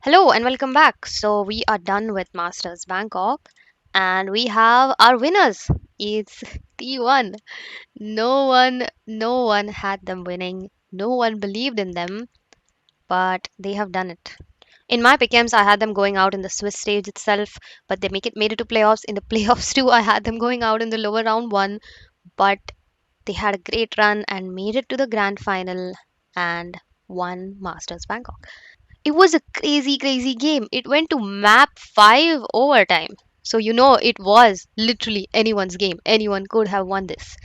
Hello and welcome back. So we are done with Masters Bangkok and we have our winners. It's T1. No one had them winning. No one believed in them, but they have done it. In my pickems, I had them going out in the Swiss stage itself, but they made it to playoffs. In the playoffs too, I had them going out in the lower round one, but they had a great run and made it to the grand final and won Masters Bangkok. It was a crazy game. It went to map 5 overtime. So it was literally anyone's game. Anyone could have won this.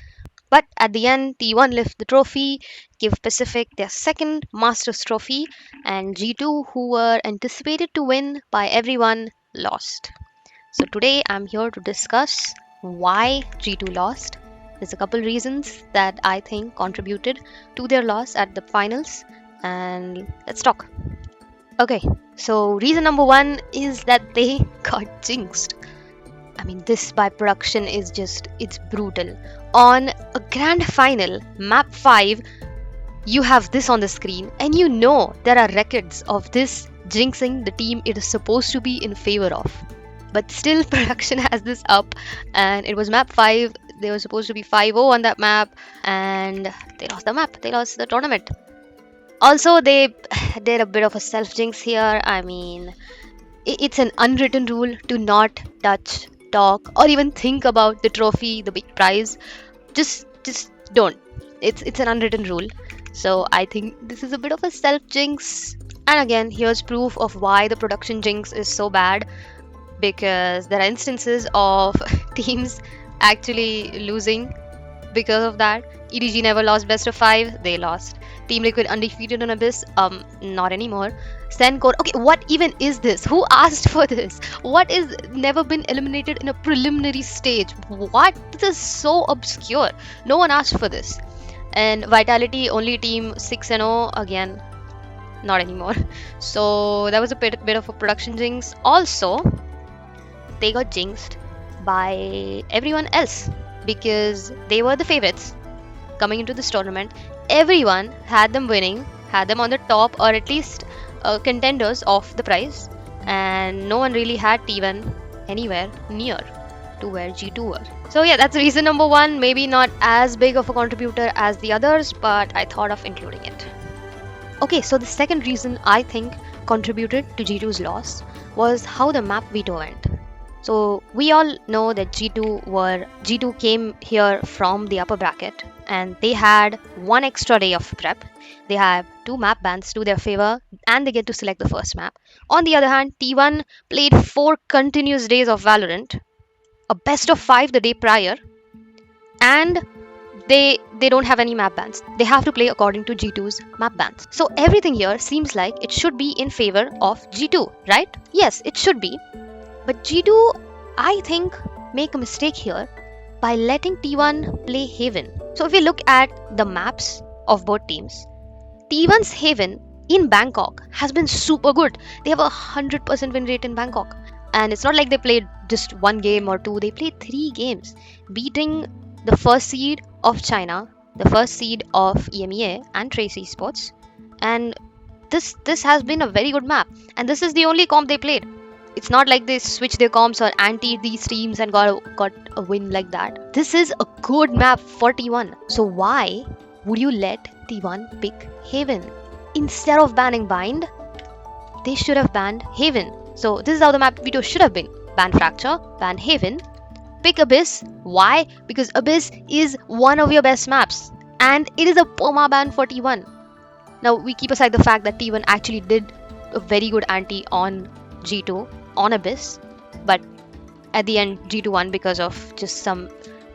But at the end, T1 lift the trophy, give Pacific their second Masters trophy, and G2, who were anticipated to win by everyone, lost. So today I'm here to discuss why G2 lost. There's a couple reasons that I think contributed to their loss at the finals, and let's talk. Okay, so reason number one is that they got jinxed. I mean, this by production is it's brutal. On a grand final, map 5, you have this on the screen, and there are records of this jinxing the team it is supposed to be in favor of. But still, production has this up, and it was map 5. They were supposed to be 5-0 on that map, and they lost the map, they lost the tournament. Also, they did a bit of a self jinx here. I mean, it's an unwritten rule to not touch, talk, or even think about the trophy, the big prize. Just don't. It's an unwritten rule. So I think this is a bit of a self jinx. And again, here's proof of why the production jinx is so bad, because there are instances of teams actually losing because of that. EDG never lost best of 5, they lost. Team Liquid undefeated on Abyss, not anymore. Sencor, okay, what even is this? Who asked for this? What is never been eliminated in a preliminary stage? What? This is so obscure. No one asked for this. And Vitality, only team 6-0, again, not anymore. So that was a bit of a production jinx. Also, they got jinxed by everyone else because they were the favorites coming into this tournament. Everyone had them winning, had them on the top or at least contenders of the prize, and no one really had T1 anywhere near to where G2 were. So yeah, that's reason number one. Maybe not as big of a contributor as the others, but I thought of including it. Okay, so the second reason I think contributed to G2's loss was how the map veto went. So we all know that G2 came here from the upper bracket, and they had one extra day of prep. They have 2 map bans to their favor, and they get to select the first map. On the other hand, T1 played 4 continuous days of Valorant, a best of 5 the day prior, and they don't have any map bans. They have to play according to G2's map bans. So everything here seems like it should be in favor of G2, right? Yes, it should be. But G2, I think, make a mistake here by letting T1 play Haven. So if we look at the maps of both teams, T1's Haven in Bangkok has been super good. They have a 100% win rate in Bangkok. And it's not like they played just 1 game or 2, they played 3 games, beating the first seed of China, the first seed of EMEA and Trace Esports. And this has been a very good map. And this is the only comp they played. It's not like they switched their comps or anti these teams and got a win like that. This is a good map for T1. So why would you let T1 pick Haven? Instead of banning Bind, they should have banned Haven. So this is how the map veto should have been. Ban Fracture, ban Haven, pick Abyss. Why? Because Abyss is one of your best maps. And it is a perma ban for T1. Now we keep aside the fact that T1 actually did a very good anti on G2 on Abyss, but at the end G2 won because of just some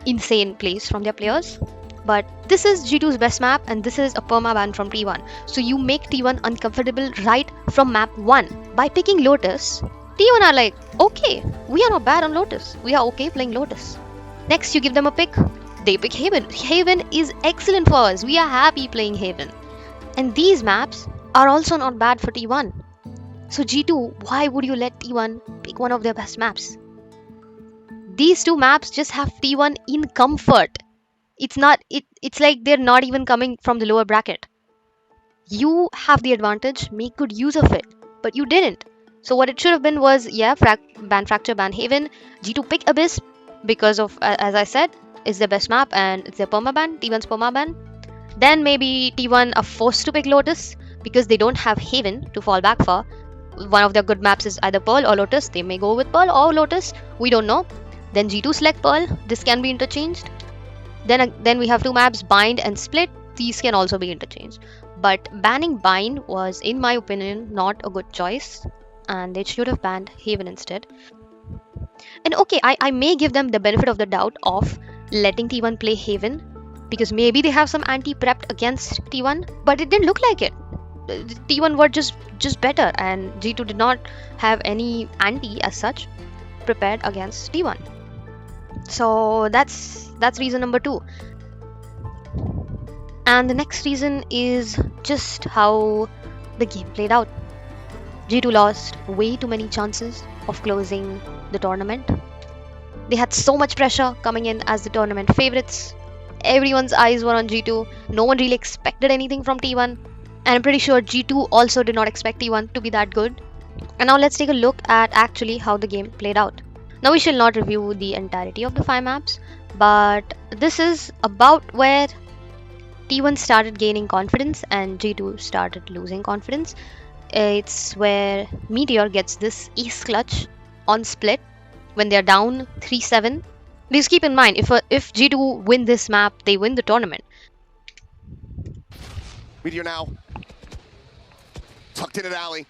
insane plays from their players. But this is G2's best map, and this is a perma ban from T1. So you make T1 uncomfortable right from map 1 by picking Lotus. T1 are like, okay, we are not bad on Lotus, we are okay playing Lotus. Next you give them a pick, they pick Haven. Haven is excellent for us, we are happy playing Haven. And these maps are also not bad for T1. So G2, why would you let T1 pick one of their best maps? These 2 maps just have T1 in comfort. It's like they're not even coming from the lower bracket. You have the advantage, make good use of it. But you didn't. So what it should have been was, yeah, ban Fracture, ban Haven, G2 pick Abyss because of, as I said, is the best map and it's their permaban, T1's permaban. Then maybe T1 are forced to pick Lotus because they don't have Haven to fall back for. One of their good maps is either Pearl or Lotus. They may go with Pearl or Lotus. We don't know. Then G2 select Pearl. This can be interchanged. Then we have two maps, Bind and Split. These can also be interchanged. But banning Bind was, in my opinion, not a good choice. And they should have banned Haven instead. And okay, I may give them the benefit of the doubt of letting T1 play Haven because maybe they have some anti-prepped against T1, but it didn't look like it. T1 were just better, and G2 did not have any anti as such prepared against T1. So that's reason number 2. And the next reason is just how the game played out. G2 lost way too many chances of closing the tournament. They had so much pressure coming in as the tournament favorites. Everyone's eyes were on G2. No one really expected anything from T1. And I'm pretty sure G2 also did not expect T1 to be that good. And now let's take a look at actually how the game played out. Now we shall not review the entirety of the 5 maps, but this is about where T1 started gaining confidence and G2 started losing confidence. It's where Meteor gets this ace clutch on Split when they're down 3-7. Please keep in mind, if G2 win this map, they win the tournament. Meteor now tucked in an alley,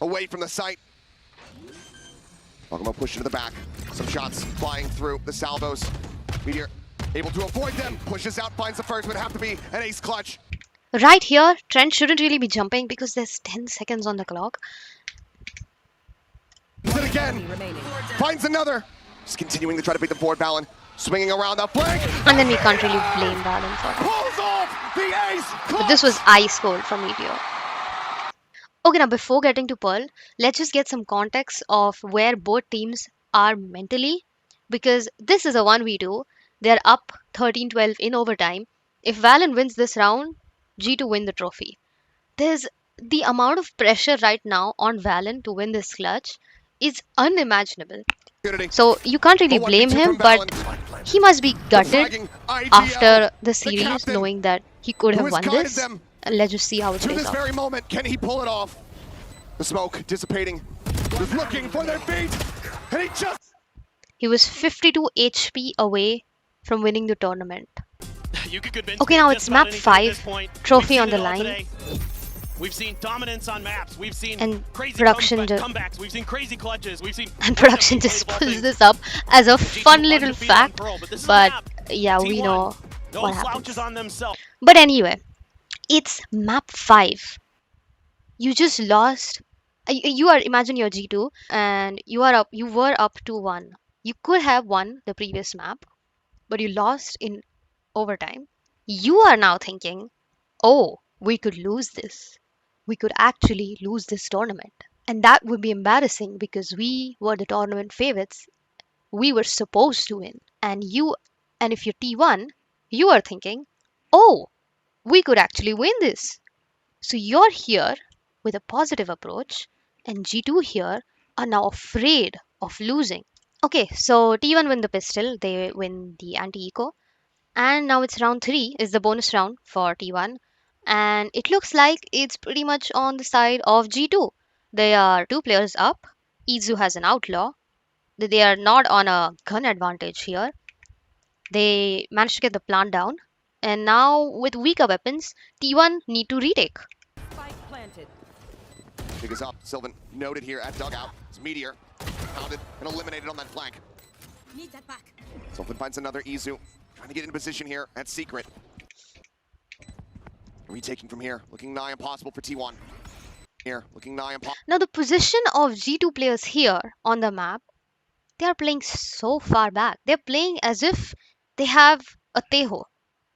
away from the site. Pokemon push into the back. Some shots flying through the salvos. Meteor able to avoid them, pushes out, finds the first, would have to be an ace clutch. Right here, Trent shouldn't really be jumping because there's 10 seconds on the clock. It again, finds another. Just continuing to try to beat the board, Valen. Swinging around the flank. And then we can't really blame Valen for it. Pulls off the ace clutch. But this was ice cold from Meteor. Okay, now before getting to Pearl, let's just get some context of where both teams are mentally. Because this is a 1v2. They're up 13-12 in overtime. If Valen wins this round, G2 win the trophy. There's the amount of pressure right now on Valen to win this clutch is unimaginable. So you can't really blame him, but he must be gutted after the series knowing that he could have won this. Let's just see how it plays out. To this very moment, can he pull it off? The smoke dissipating. Just looking for their feet, and he was 52 HP away from winning the tournament. Okay, now it's map 5, trophy on the line. We've seen dominance on maps. We've seen crazy comebacks. We've seen crazy clutches. We've seen production just pulls this up as a fun little fact. But yeah, we know what happens. But anyway, it's map 5. You just lost. Imagine you're G2 and you were up 2-1. You could have won the previous map, but you lost in overtime. You are now thinking, oh, we could lose this. We could actually lose this tournament. And that would be embarrassing because we were the tournament favorites. We were supposed to win. And if you're T1, you are thinking, oh, we could actually win this. So you're here with a positive approach, and G2 here are now afraid of losing. Okay, so T1 win the pistol, they win the anti-eco. And now it's round 3, is the bonus round for T1. And it looks like it's pretty much on the side of G2. There are 2 players up. Izu has an outlaw. They are not on a gun advantage here. They managed to get the plant down. And now with weaker weapons, T1 need to retake. Pick is up. Sylvan noted here at dugout. It's Meteor. Pounded and eliminated on that flank. Need that back. Sylvan finds another Izu. Trying to get into position here at Secret. Retaking from here. Looking nigh impossible for T1. Here, looking nigh impossible. Now the position of G2 players here on the map, they are playing so far back. They're playing as if they have a Teho.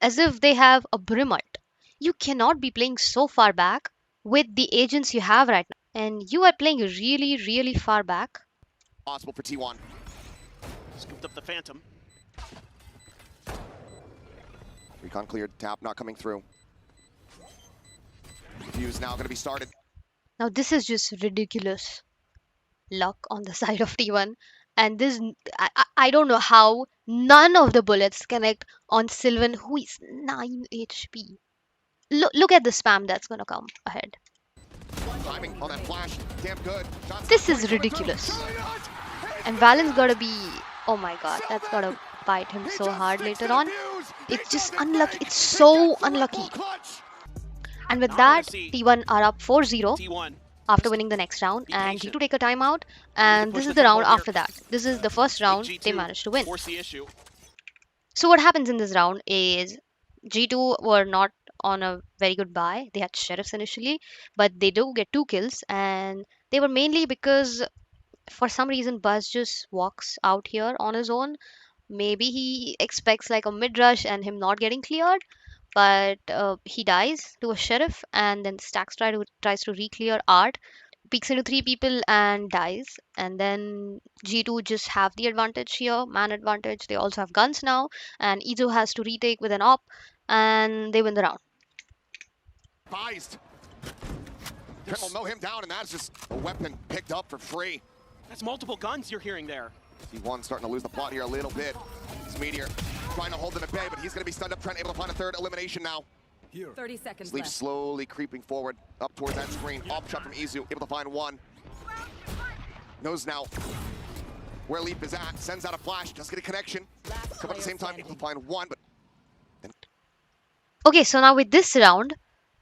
As if they have a Brimalt. You cannot be playing so far back with the agents you have right now. And you are playing really, really far back. Possible for T1. Scooped up the Phantom. Recon cleared. Tap not coming through. Fuse now going to be started. Now this is just ridiculous luck on the side of T1. And this, I don't know how none of the bullets connect on Sylvan, who is 9 HP. Look at the spam that's gonna come ahead. Timing on that flash, damn good. This is ridiculous. And Valen's gotta be, oh my god, that's gotta bite him so hard later on. It's just unlucky. It's so unlucky. And with that, T1 are up 4-0 after winning the next round, and G2 take a timeout, and this is the round after that. This is the first round they managed to win. So what happens in this round is G2 were not on a very good buy. They had sheriffs initially, but they do get 2 kills, and they were mainly because for some reason Buzz just walks out here on his own. Maybe he expects like a mid rush and him not getting cleared, but he dies to a sheriff, and then Stax tries to re-clear Art, peeks into 3 people and dies. And then G2 just have the advantage here, man advantage. They also have guns now, and Izo has to retake with an op, and they win the round. Advised. Pim will mow him down, and that's just a weapon picked up for free. That's multiple guns you're hearing there. T1 starting to lose the plot here a little bit. It's Meteor trying to hold him at bay, but he's going to be stunned up. Trent able to find a third elimination now. 30 seconds Sleep left. slowly creeping forward up towards that screen. Op shot from Izu, able to find one. Knows now where Leap is at. Sends out a flash, does get a connection. Come at the same time, able to find one, but... Okay, so now with this round,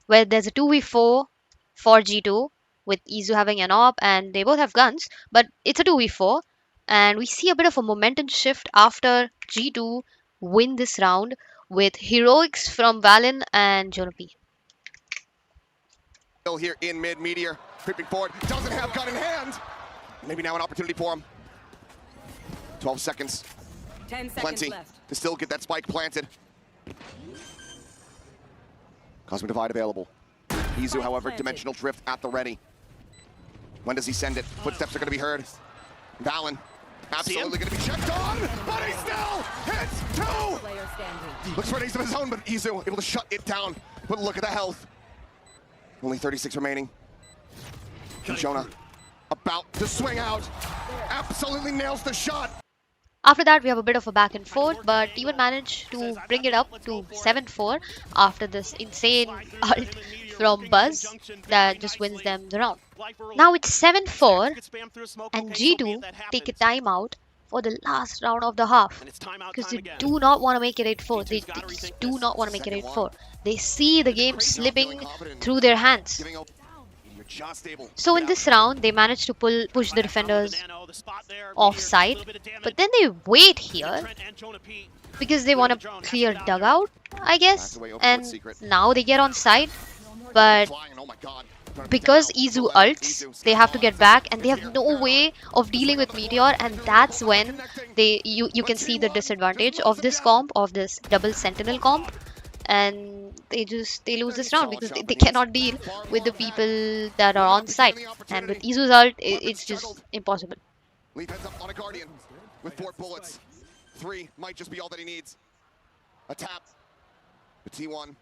where there's a 2v4 for G2, with Izu having an op, and they both have guns, but it's a 2v4, and we see a bit of a momentum shift after G2 win this round with heroics from Valen and Jonopi. Still here in mid, Meteor creeping forward, doesn't have gun in hand. Maybe now an opportunity for him. 12 seconds. 10 seconds Plenty left. to still get that spike planted. Cosmic Divide available. Izu, however, planted. Dimensional Drift at the ready. When does he send it? Footsteps are going to be heard. Valen, absolutely going to be checked on, but he still hits 2! Player standing. Looks for an ace of his own, but Izu able to shut it down. But look at the health. Only 36 remaining. And Jonah about to swing out. Absolutely nails the shot. After that, we have a bit of a back and forth, but even managed to bring it up to 7-4 after this insane ult from Buzz that just wins them the round. Now it's 7-4, and G2 take a timeout for the last round of the half, because they do not want to make it 8-4. They just do not want to make it 8-4. They see the game slipping through their hands. So in this round, they managed to push the defenders off site, but then they wait here because they want to clear dugout, I guess, and now they get on site, but because Izu ults, they have to get back, and they have no way of dealing with Meteor, and that's when you can see the disadvantage of this comp, of this double sentinel comp, and they lose this round because they cannot deal with the people that are on site, and with Izu's ult, it's just impossible. Leaf heads up on a Guardian with 4 bullets. 3 might just be all that he needs. A tap. The T1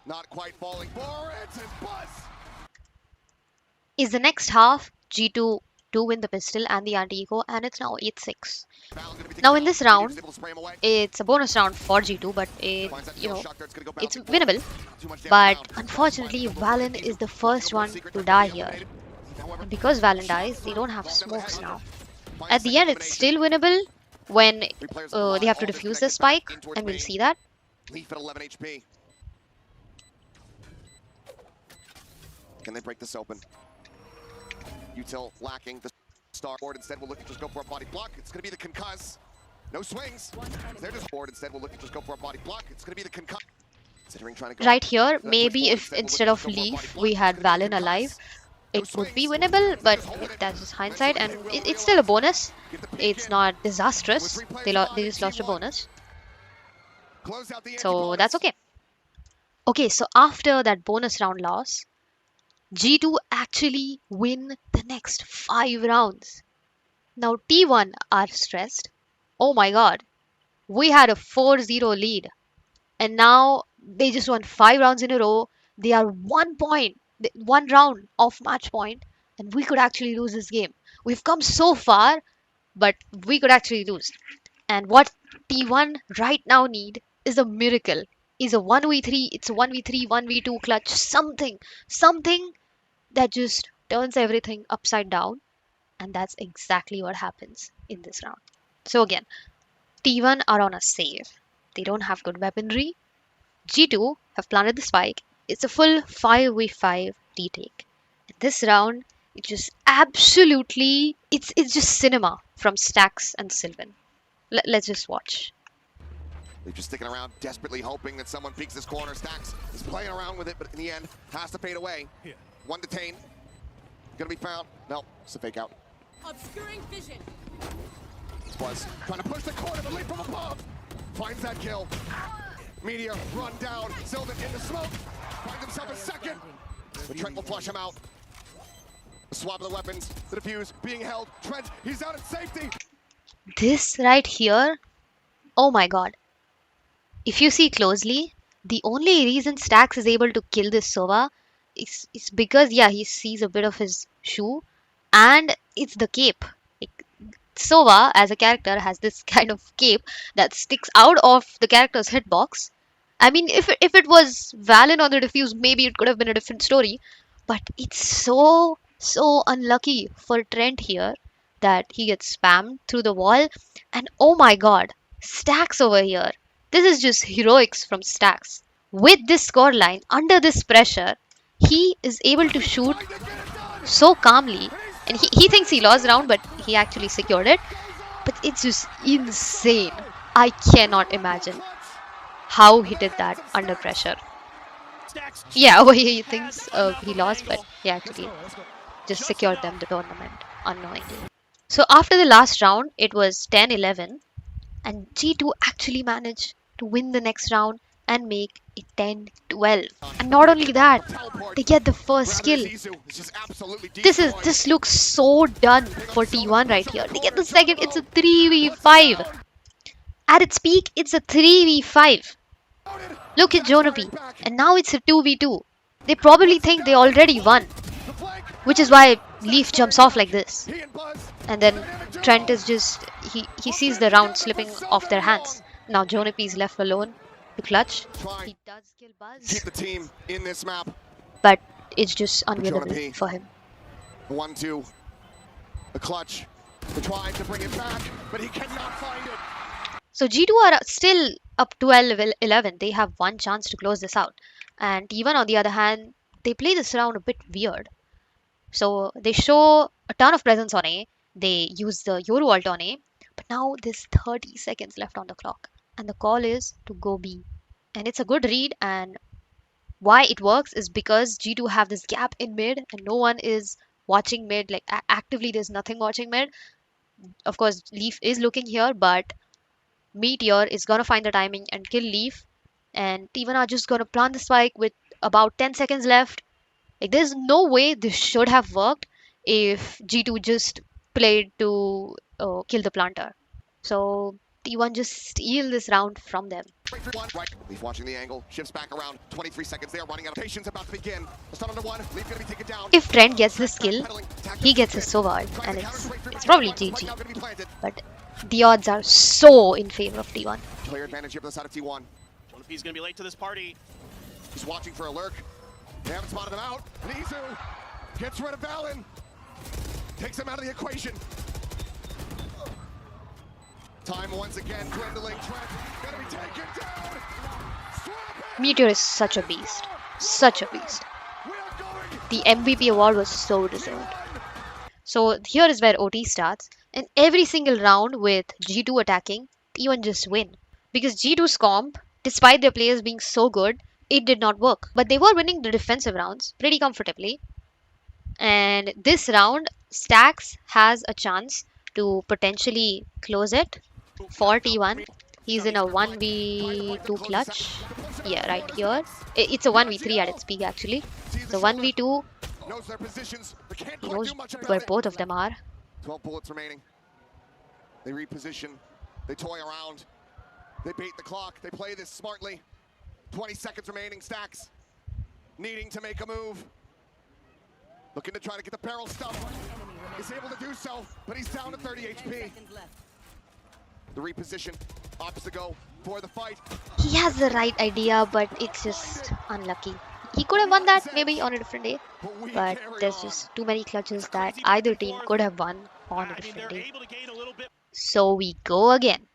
not quite falling for it, and Buzz. Is the next half, G2 do win the pistol and the anti-eco, and it's now 8-6. Now in this round, it's a bonus round for G2, but it's winnable. But unfortunately, Valen is the first one to die here. And because Valen dies, they don't have smokes now. At the end, it's still winnable when they have to defuse the spike, and we'll see that. Leaf at 11 HP. Can they break this open? Util lacking the star board. Instead, we'll look at just go for a body block. It's going to be the concuss. No swings. They're just bored. Instead, we'll look at just go for a body block. It's going to be the concuss. Right here, maybe if instead of Leaf, we had Valen alive, it would be winnable, but that's just hindsight, and it's still a bonus. It's not disastrous. They just lost a bonus. So that's okay. Okay, so after that bonus round loss, G2 actually win the next 5 rounds. Now T1 are stressed. Oh my god, we had a 4-0 lead, and now they just won 5 rounds in a row. They are 1 point One round of match point, and we could actually lose this game. We've come so far, but we could actually lose. And what T1 right now need is a miracle. Is a 1v3, it's a 1v3, 1v2 clutch, something that just turns everything upside down. And that's exactly what happens in this round. So again, T1 are on a save. They don't have good weaponry. G2 have planted the spike. It's a full 5v5 retake. This round, it's just absolutely, it's just cinema from Stax and Sylvan. Let's just watch. They're just sticking around, desperately hoping that someone peeks this corner. Stax is playing around with it, but in the end, has to fade away. One detained. Gonna be found. No, it's a fake out. Obscuring vision. Was trying to push the corner, but leap from above. Finds that kill. Meteor run down. Sylvan in the smoke. Finds himself a second. But Trent will flush him out. The swap of the weapons. The defuse being held. Trent, he's out at safety. This right here, oh my god. If you see closely, the only reason Stax is able to kill this Sova is because, yeah, he sees a bit of his shoe, and it's the cape. Like, Sova, as a character, has this kind of cape that sticks out of the character's hitbox. I mean, if it was Valen on the defuse, maybe it could have been a different story. But it's so unlucky for Trent here that he gets spammed through the wall. And oh my god, Stax over here. This is just heroics from Stax. With this scoreline, under this pressure, he is able to shoot so calmly. And he thinks he lost the round, but he actually secured it. But it's just insane. I cannot imagine how he did that under pressure. Yeah, well, he thinks he lost, but he actually just secured them the tournament unknowingly. So after the last round, it was 10-11, and G2 actually managed to win the next round and make it 10-12. And not only that, they get the first kill. This looks so done for T1 right here. They get the second. It's a 3v5. At its peak, it's a 3v5. Look at Jonapi, and now it's a 2v2. They probably think they already won, which is why Leaf jumps off like this. And then Trent is just, he sees the round slipping off their hands. Now Jonapi is left alone to clutch. He does kill Buzz. Keep the team in this map. But it's just unwinnable for him. 1-2. The clutch. They're trying to bring it back, but he cannot find it. So G2 are still up 12-11. They have one chance to close this out. And T1 on the other hand, they play this round a bit weird. So they show a ton of presence on A. They use the Yoru ult on A. But now there's 30 seconds left on the clock. And the call is to go B. And it's a good read, and why it works is because G2 have this gap in mid and no one is watching mid. Like actively there's nothing watching mid. Of course Leaf is looking here, but Meteor is gonna find the timing and kill Leaf. And T1 are just gonna plant the spike with about 10 seconds left. Like there's no way this should have worked if G2 just played to kill the planter. So T1 just steal this round from them. Leaf watching the angle, shifts back around, 23 seconds there, running out of patience, about to begin. Stun under one, Leaf gonna be taken down. If Trent gets this kill, he gets his Sova ult, and it's probably GG. But the odds are so in favor of T1. Player advantage here for the side of T1. Jonapi's gonna be late to this party. He's watching for a lurk. They haven't spotted him out. Nizu gets rid of Valen. Takes him out of the equation. Time once again dwindling. Trent gonna be taken down. Meteor is such a beast. Such a beast. The MVP award was so deserved. So here is where OT starts. And every single round with G2 attacking, T1 just win. Because G2's comp, despite their players being so good, it did not work. But they were winning the defensive rounds pretty comfortably. And this round, Stax has a chance to potentially close it for T1. He's in a 1v2 clutch. Yeah, right here. It's a 1v3 at its peak actually. So 1v2. He knows where both of them are. 12 bullets remaining. They reposition. They toy around. They bait the clock. They play this smartly. 20 seconds remaining. Stax needing to make a move. Looking to try to get the barrel stuff. He's able to do so, but he's down to 30 HP. The reposition, opts to go for the fight. He has the right idea, but it's just unlucky. He could have won that maybe on a different day, but there's just too many clutches that either team could have won on a different day. So we go again.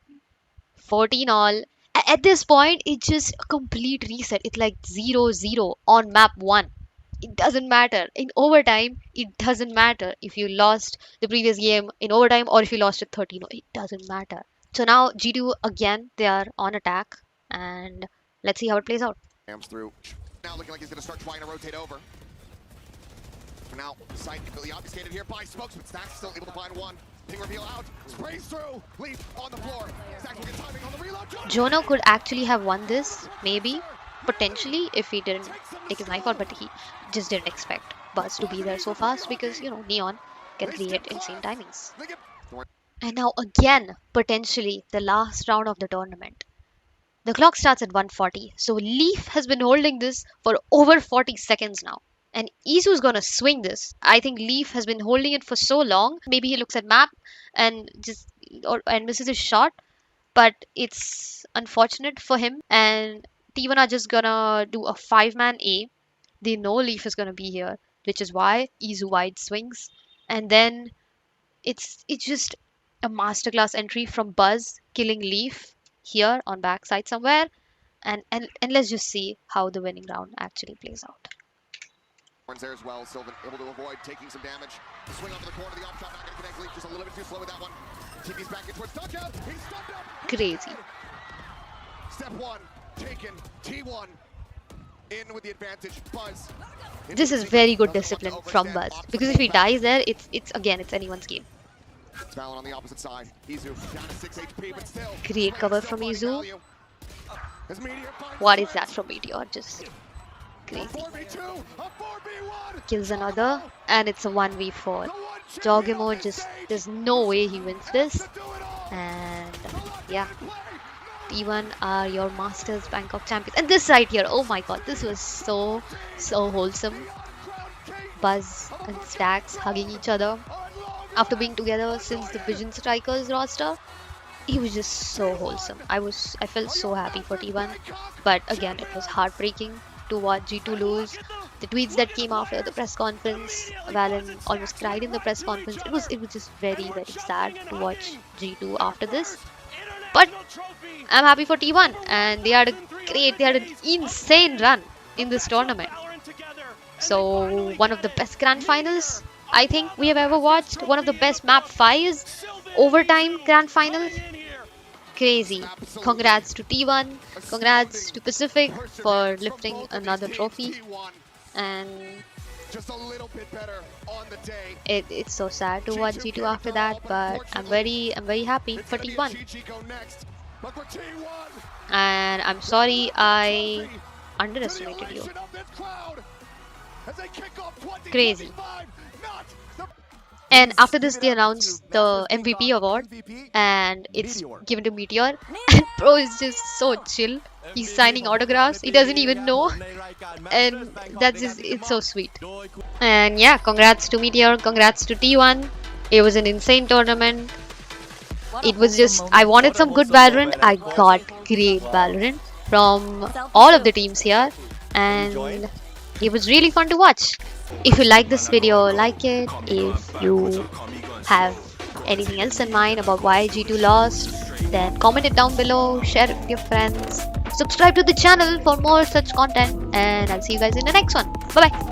14 all. At this point, it's just a complete reset. It's like 0-0 on map 1. It doesn't matter. In overtime, it doesn't matter if you lost the previous game in overtime or if you lost it 13. It doesn't matter. So now G2 again, they are on attack, and let's see how it plays out. Through. Now looking like he's going to start trying to rotate over. For now, side completely obfuscated here by Smokes, but Stax still able to find one. Ping reveal out, sprays through, Leaf on the floor. Stax will get timing on the reload. Jono could actually have won this, maybe, potentially, if he didn't take his knife out, but he just didn't expect Buzz to be there so fast because, you know, Neon can create insane timings. And now again, potentially, the last round of the tournament. The clock starts at 140, so Leaf has been holding this for over 40 seconds now. And Isu's gonna swing this. I think Leaf has been holding it for so long. Maybe he looks at map and and misses his shot, but it's unfortunate for him. And T1 are just gonna do a 5-man A. They know Leaf is gonna be here, which is why Isu wide swings. And then it's just a masterclass entry from Buzz killing Leaf here on backside somewhere. And let's just see how the winning round actually plays out. There as well, Sylvan able to avoid taking some damage. Swing onto the corner, the off shot not going to connect. Leaf just a little bit too slow with that one. TP's back in towards dugout. He's stumped up. Crazy. Step 1 taken. T1 in with the advantage. Buzz. This is very good discipline from Buzz, because if he dies there, it's anyone's game. Talon on the opposite side. Izu down to 6 HP, but still. Great cover from Izu. What is that from Meteor? Just crazy. Kills another, and it's a 1v4. Jogimo just, there's no way he wins this. And yeah, T1 are your Masters Bangkok champions. And this right here, oh my god, this was so wholesome. Buzz and Stax hugging each other after being together since the Vision Strikers roster. It was just so wholesome. I felt so happy for T1, but again, it was heartbreaking to watch G2 lose. The tweets that came after the press conference, Valen almost cried in the press conference. It was just very sad to watch G2 after this. But I'm happy for T1, and they had an insane run in this tournament. So one of the best grand finals I think we have ever watched. One of the best map 5s, overtime grand final. Crazy. Congrats to T1, congrats to Pacific for lifting another trophy. And just a little bit better on the day. It's so sad to watch G2 after that, but I'm very happy for T1. And I'm sorry I underestimated you. Crazy. And after this, they announced the MVP award, and it's given to Meteor. And Pro is just so chill. He's signing autographs. He doesn't even know, and it's so sweet. And yeah, congrats to Meteor, congrats to T1. It was an insane tournament. It was just, I wanted some good Valorant. I got great Valorant from all of the teams here, and it was really fun to watch. If you like this video, like it. If you have anything else in mind about why G2 lost, then comment it down below, share it with your friends, subscribe to the channel for more such content, and I'll see you guys in the next one. Bye bye.